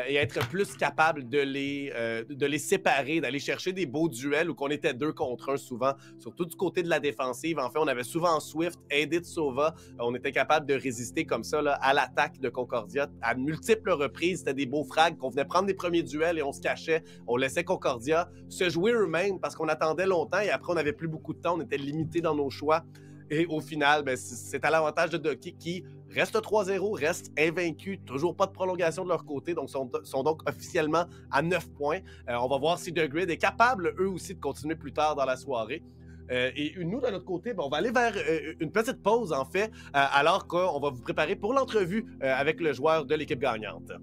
et être plus capable de les séparer, d'aller chercher des beaux duels où qu'on était 2 contre 1 souvent, surtout du côté de la défensive. En fait, on avait souvent Swift, aidé de Sova. On était capable de résister comme ça là, à l'attaque de Concordia. À multiples reprises, c'était des beaux frags qu'on venait prendre des premiers duels et on se cachait. On laissait Concordia se jouer eux-mêmes parce qu'on attendait longtemps et après, on n'avait plus beaucoup de temps. On était limité dans nos choix. Et au final, ben, c'est à l'avantage de Ducky qui reste 3-0, reste invaincu, toujours pas de prolongation de leur côté, donc sont donc officiellement à 9 points. On va voir si The Grid est capable, eux aussi, de continuer plus tard dans la soirée. Et nous, de notre côté, ben, on va aller vers une petite pause, en fait, alors qu'on va vous préparer pour l'entrevue avec le joueur de l'équipe gagnante.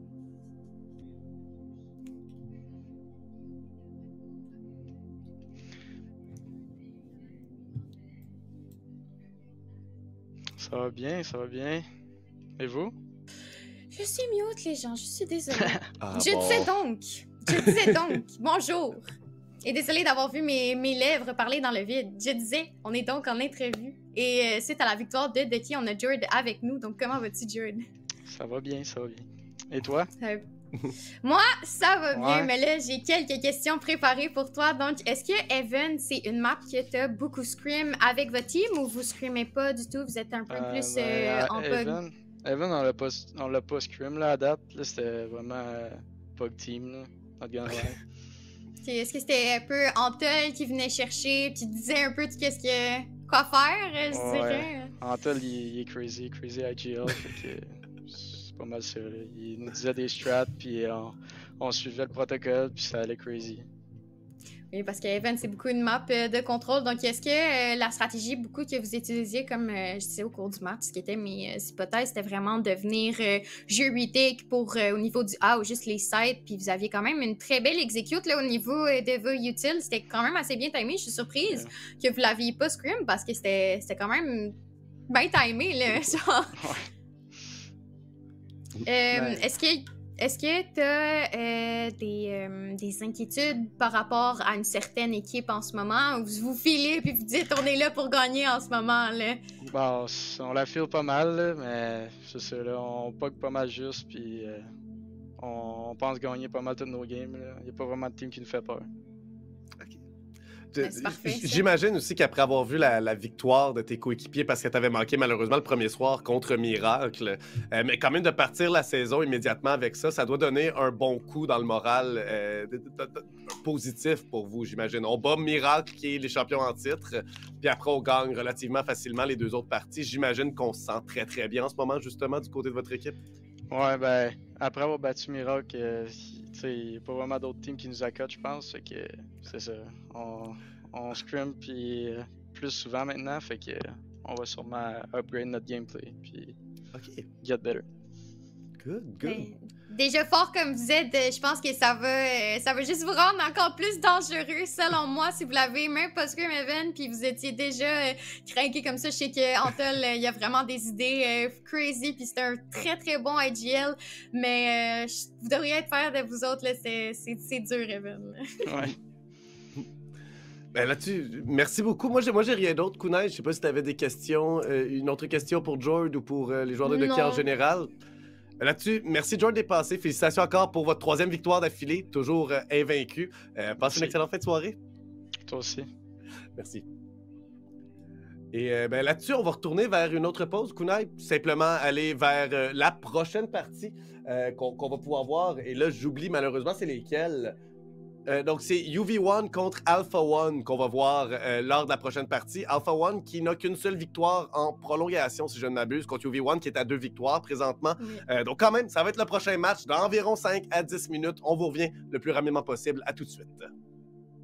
Ça va bien, ça va bien. Et vous? Je suis mute, les gens, je suis désolée. Je disais donc, bonjour. Et désolée d'avoir vu mes lèvres parler dans le vide. Je disais, on est donc en entrevue. Et suite à la victoire de Ducky, on a Jord avec nous. Donc, comment vas-tu, Jord? Ça va bien, ça va bien. Et toi? Moi, ça va bien, mais là, j'ai quelques questions préparées pour toi. Donc, est-ce que Haven, c'est une map que t'as beaucoup scrim avec votre team ou vous scrimez pas du tout? Vous êtes un peu plus en pug? Haven, on l'a pas scrim là à date. Là, c'était vraiment pug team, là. Not gonna lie. Est-ce que c'était un peu Antel qui venait chercher puis disait un peu quoi faire, je dirais? Antel, il est crazy IGL, fait que c'est pas mal ça. Là. Il nous disait des strats, puis on suivait le protocole, puis ça allait crazy. Oui, parce que Haven, c'est beaucoup une map de contrôle. Donc, est-ce que la stratégie beaucoup que vous utilisiez, comme je disais au cours du match, ce qui était mes hypothèses, c'était vraiment de venir jeu retake pour au niveau du A ou juste les sides, puis vous aviez quand même une très belle execute là, au niveau de vos utiles. C'était quand même assez bien timé. Je suis surprise que vous l'aviez pas scrim parce que c'était quand même bien timé, là. Genre. Est-ce que tu as des inquiétudes par rapport à une certaine équipe en ce moment? Ou vous filez puis vous dites on est là pour gagner en ce moment? Là? Bon, on la file pas mal, là, mais c'est ça, là, on poke pas mal juste, puis on pense gagner pas mal tous nos games. Il n'y a pas vraiment de team qui nous fait peur. J'imagine aussi qu'après avoir vu la victoire de tes coéquipiers, parce que tu avais manqué malheureusement le premier soir contre Miracle, mais quand même de partir la saison immédiatement avec ça, ça doit donner un bon coup dans le moral positif pour vous, j'imagine. On bat Miracle qui est les champions en titre, puis après on gagne relativement facilement les 2 autres parties. J'imagine qu'on se sent très très bien en ce moment justement du côté de votre équipe. Ouais, ben après avoir battu Miracle, il n'y a pas vraiment d'autres teams qui nous accotent, je pense. Fait que c'est ça. On scrim, puis plus souvent maintenant, fait que on va sûrement upgrade notre gameplay, puis OK. get better. Good. Mais déjà fort comme vous êtes, je pense que ça va juste vous rendre encore plus dangereux, selon moi, si vous l'avez même pas Scream Event, puis vous étiez déjà craqué comme ça. Je sais qu'Antol, il y a vraiment des idées crazy, puis c'est un très très bon IGL, mais vous devriez être fiers de vous autres, là, c'est dur, Evan. Ouais. Ben là-dessus, merci beaucoup. Moi, j'ai rien d'autre. Kunai, je sais pas si tu avais des questions, une autre question pour Jord ou pour les joueurs de hockey en Non. général. Là-dessus, merci Jord d'être passé. Félicitations encore pour votre 3e victoire d'affilée, toujours invaincu. Passez une excellente fin de soirée. Toi aussi. Merci. Et ben là-dessus, on va retourner vers une autre pause, Kunai. Simplement aller vers la prochaine partie qu'on va pouvoir voir. Et là, j'oublie malheureusement c'est lesquelles. Donc, c'est UV1 contre Alpha One qu'on va voir lors de la prochaine partie. Alpha One qui n'a qu'une seule victoire en prolongation, si je ne m'abuse, contre UV1 qui est à 2 victoires présentement. Oui. Donc, quand même, ça va être le prochain match dans environ 5 à 10 minutes. On vous revient le plus rapidement possible. À tout de suite.